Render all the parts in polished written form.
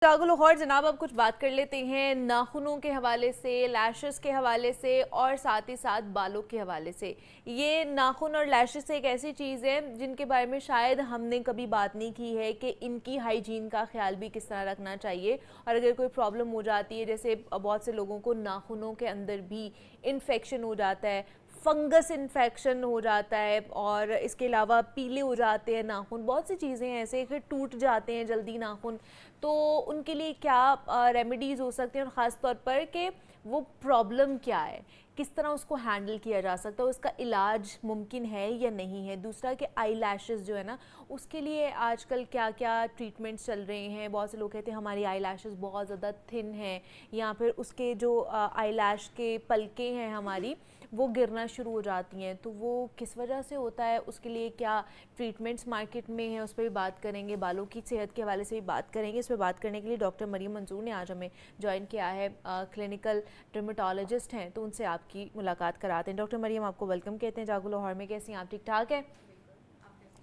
जागुल और जनाब अब कुछ बात कर लेते हैं नाखूनों के हवाले से, लैशेस के हवाले से और साथ ही साथ बालों के हवाले से। ये नाखून और लैशेस एक ऐसी चीज़ है जिनके बारे में शायद हमने कभी बात नहीं की है कि इनकी हाइजीन का ख्याल भी किस तरह रखना चाहिए। और अगर कोई प्रॉब्लम हो जाती है, जैसे बहुत से लोगों को नाखूनों के अंदर भी इन्फेक्शन हो जाता है, फंगस इन्फेक्शन हो जाता है और इसके अलावा पीले हो जाते हैं नाखून, बहुत सी चीज़ें हैं ऐसे, फिर टूट जाते हैं जल्दी नाखून। तो उनके लिए क्या रेमेडीज़ हो सकते हैं और ख़ास तौर पर कि वो प्रॉब्लम क्या है, किस तरह उसको हैंडल किया जा सकता है, उसका इलाज मुमकिन है या नहीं है। दूसरा कि आई लैशेज़ जो है ना, उसके लिए आजकल क्या क्या ट्रीटमेंट्स चल रहे हैं। बहुत से लोग कहते हैं हमारी आई लैशेज़ बहुत ज़्यादा थिन हैं, या फिर उसके जो आई लैश के पलके हैं हमारी, वो गिरना शुरू हो जाती हैं। तो वो किस वजह से होता है, उसके लिए क्या ट्रीटमेंट्स मार्केट में हैं, उस पर भी बात करेंगे। बालों की सेहत के हवाले से भी बात करेंगे। इस पर बात करने के लिए डॉक्टर मरियम मंजूर ने आज हमें ज्वाइन किया है। क्लिनिकल डर्मेटोलॉजिस्ट हैं, तो उनसे आपकी मुलाकात कराते हैं। डॉक्टर मरियम, आपको वेलकम कहते हैं जागो लाहौर में। कैसी हैं आप? ठीक ठाक है?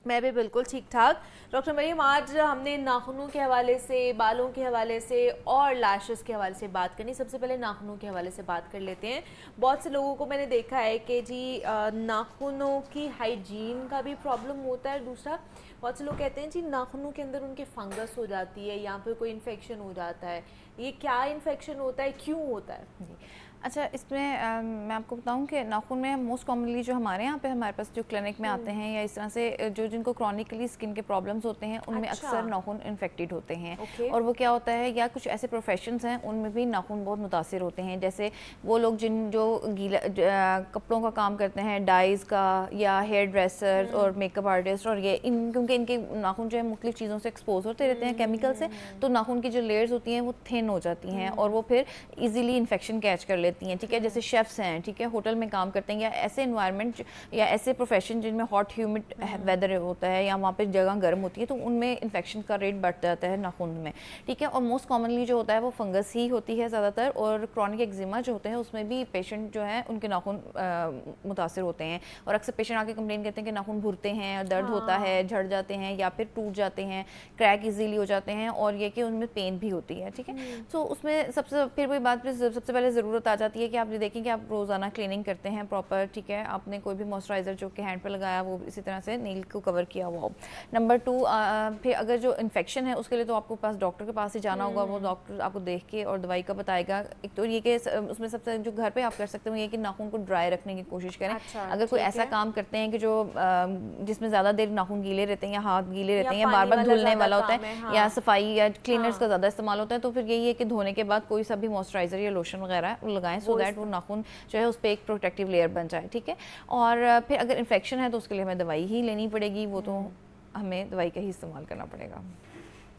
मैं भी बिल्कुल ठीक ठाक। डॉक्टर मरियम, आज हमने नाखूनों के हवाले से, बालों के हवाले से और लैशेस के हवाले से बात करनी। सबसे पहले नाखूनों के हवाले से बात कर लेते हैं। बहुत से लोगों को मैंने देखा है कि जी नाखूनों की हाइजीन का भी प्रॉब्लम होता है। दूसरा, बहुत से लोग कहते हैं जी नाखूनों के अंदर उनके फंगस हो जाती है या फिर कोई इन्फेक्शन हो जाता है। ये क्या इन्फेक्शन होता है, क्यों होता है? जी। अच्छा, इसमें मैं आपको बताऊं कि नाखून में मोस्ट कॉमनली जो हमारे यहाँ पे हमारे पास जो क्लिनिक में आते हैं या इस तरह से जो जिनको क्रॉनिकली स्किन के प्रॉब्लम्स होते हैं, उनमें अच्छा। अक्सर नाखून इन्फेक्टेड होते हैं। ओके। और वो क्या होता है, या कुछ ऐसे प्रोफेशंस हैं उनमें भी नाखून बहुत मुतासिर होते हैं। जैसे वो लोग जो गीला कपड़ों का काम करते हैं, डाइज़ का, या हेयर ड्रेसर्स और मेकअप आर्टिस्ट, और ये क्योंकि इनके नाखून जो है मुख्तलिफ चीज़ों से एक्सपोज होते रहते हैं, केमिकल से, तो नाखून की जो लेयर्स होती हैं वो थिन हो जाती हैं और वो फिर ईजिली इन्फेक्शन कैच कर लेती हैं। ठीक है, जैसे शेफ्स हैं, ठीक है, होटल में काम करते हैं, या ऐसे इन्वायरमेंट या ऐसे प्रोफेशन जिनमें हॉट ह्यूमिड वेदर होता है या वहाँ पे जगह गर्म होती है, तो उनमें इन्फेक्शन का रेट बढ़ जाता है नाखून में। ठीक है, और मोस्ट कॉमनली जो होता है वो फंगस ही होती है ज़्यादातर। और क्रॉनिक एक्जिमा जो होते हैं उसमें भी पेशेंट जो है उनके नाखून मुतासर होते हैं। और अक्सर पेशेंट आके कंप्लेन करते हैं कि नाखून भुरते हैं, दर्द होता है, झड़ जाते हैं या फिर टूट जाते हैं, क्रैक इजीली हो जाते हैं, और ये कि उनमें पेन भी होती है। ठीक है, तो उसमें सबसे फिर वही बात, सबसे पहले ज़रूरत आ जाती है कि आप ये देखें कि आप रोज़ाना क्लीनिंग करते हैं प्रॉपर। ठीक है, आपने कोई भी मॉइस्चराइज़र जो कि हैंड पे लगाया वो इसी तरह से नील को कवर किया हुआ हो। नंबर 2, फिर अगर जो इन्फेक्शन है उसके लिए तो आपको पास डॉक्टर के पास ही जाना होगा। वो डॉक्टर आपको देख के और दवाई का बताएगा। एक तो ये कि उसमें सबसे जो घर पे आप कर सकते हो ये कि नाखून को ड्राई रखने की कोशिश करें। अच्छा, अगर कोई ऐसा काम करते हैं कि जो जिसमें ज़्यादा देर नाखून गीले रहते हैं या हाथ गीले रहते हैं या बार बार धुलने वाला होता है, हाँ। या सफाई या क्लीनर्स का ज़्यादा इस्तेमाल होता है, तो फिर यही है कि धोने के बाद कोई सा भी मॉइस्चराइज़र या लोशन वगैरह लगाएं, सो दैट वो नाखून जो है उस पर एक प्रोटेक्टिव लेयर बन जाए। ठीक है, और फिर अगर इन्फेक्शन है तो उसके लिए हमें दवाई ही लेनी पड़ेगी, वो तो हमें दवाई का ही इस्तेमाल करना पड़ेगा।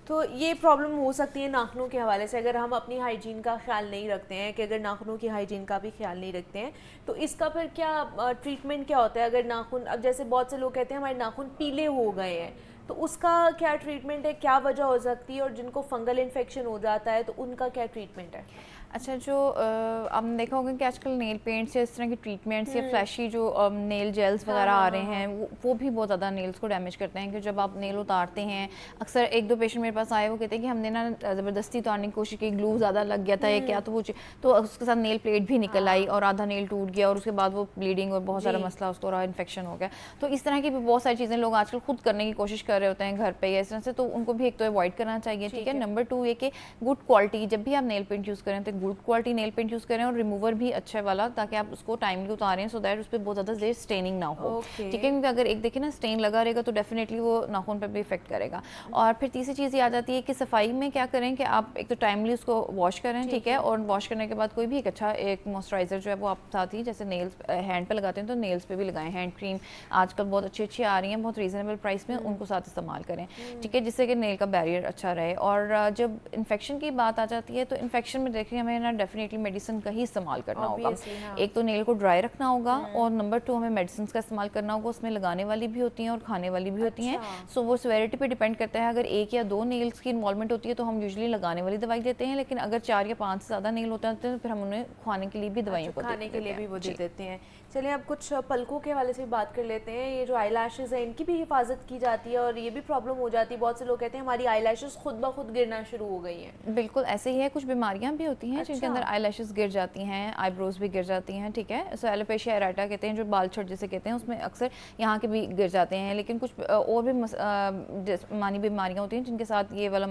तो ये प्रॉब्लम हो सकती है नाखूनों के हवाले से, अगर हम अपनी हाइजीन का ख्याल नहीं रखते हैं, कि अगर नाखूनों की हाइजीन का भी ख्याल नहीं रखते हैं तो इसका फिर क्या ट्रीटमेंट क्या होता है? अगर नाखून, अब जैसे बहुत से लोग कहते हैं हमारे नाखून पीले हो गए हैं, तो उसका क्या ट्रीटमेंट है, क्या वजह हो सकती है? और जिनको फंगल इन्फेक्शन हो जाता है तो उनका क्या ट्रीटमेंट है? अच्छा, जो आपने देखा होगा कि आजकल नेल पेंट्स या इस तरह की ट्रीटमेंट्स या फ्लैशी जो नेल जेल्स वगैरह आ रहे हैं, वो भी बहुत ज़्यादा नेल्स को डैमेज करते हैं। कि जब आप नेल उतारते हैं, अक्सर एक दो पेशेंट मेरे पास आए, वो कहते हैं कि हमने ना ज़बरदस्ती उतारने की कोशिश की, ग्लू ज़्यादा लग गया था या क्या, तो उसके साथ नेल प्लेट भी निकल आई और आधा नेल टूट गया और उसके बाद वो ब्लीडिंग और बहुत सारा मसला उसको रहा, इन्फेक्शन हो गया। तो इस तरह की भी बहुत सारी चीज़ें लोग आजकल खुद करने की कोशिश कर रहे होते हैं घर पर या इस तरह से, तो उनको भी एक तो अवॉइड करना चाहिए। ठीक है, नंबर 2 ये कि गुड क्वालिटी, जब भी आप नेल पेंट यूज़ करें तो good quality nail paint use करें और रिमूवर भी अच्छा वाला, ताकि आप उसको टाइमली उतारें, सो दैट उस पर बहुत ज़्यादा देर स्टेनिंग ना हो। ठीक है, क्योंकि अगर एक देखें ना स्टेन लगा रहेगा तो डेफिनेटली वो नाखून पर भी इफेक्ट करेगा। और फिर तीसरी चीज़ ये आ जाती है कि सफाई में क्या करें कि आप एक तो टाइमली उसको वॉश करें। ठीक है, और वॉश करने के बाद कोई भी एक अच्छा एक मॉइस्चराइज़र जो है वो आप साथ ही, जैसे नेल्स हैंड पे लगाते हैं तो नेल्स पे भी लगाएं। हैंड क्रीम आजकल बहुत अच्छी अच्छी आ रही हैं, बहुत रीज़नेबल प्राइस में, उनको साथ इस्तेमाल करें। ठीक है, जिससे कि नेल का बैरियर अच्छा रहे। और जब इन्फेक्शन की बात आ जाती है तो इन्फेक्शन में देखिए हमें ना डेफिनेटली मेडिसिन का ही इस्तेमाल करना होगा। एक तो नेल को ड्राई रखना होगा, और नंबर 2 हमें मेडिसिन का इस्तेमाल करना होगा। उसमें लगाने वाली भी होती हैं और खाने वाली भी होती हैं। सो वो सिवियरिटी पे डिपेंड करता है। अगर 1 या 2 नेल्स की इन्वॉल्वमेंट होती है तो हम यूजुअली लगाने वाली दवाई देते हैं, लेकिन अगर 4 या 5 से ज़्यादा नेल होते हैं तो फिर हम उन्हें खाने के लिए भी दवाइयों को खाने के लिए भी वो दे देते हैं। चलिए अब कुछ पलकों के हवाले से बात कर लेते हैं। ये जो आई लैशेज़ है इनकी भी हिफाजत की जाती है और और ये भी प्रॉब्लम हो जाती है, बहुत से लोग कहते हैं हमारी आई खुद ब खुद गिरना शुरू हो गई हैं। बिल्कुल ऐसे ही है, कुछ बीमारियां भी होती हैं जिनके अंदर अच्छा। आई गिर जाती हैं, आईब्रोज भी गिर जाती हैं, ठीक है। सो एलोपेशिया एरेटा कहते हैं, जो बाल छट जिसे कहते हैं, उसमें अक्सर यहाँ के भी गिर जाते हैं। लेकिन कुछ और भी जिस्मानी बीमारियां होती हैं जिनके साथ ये वाला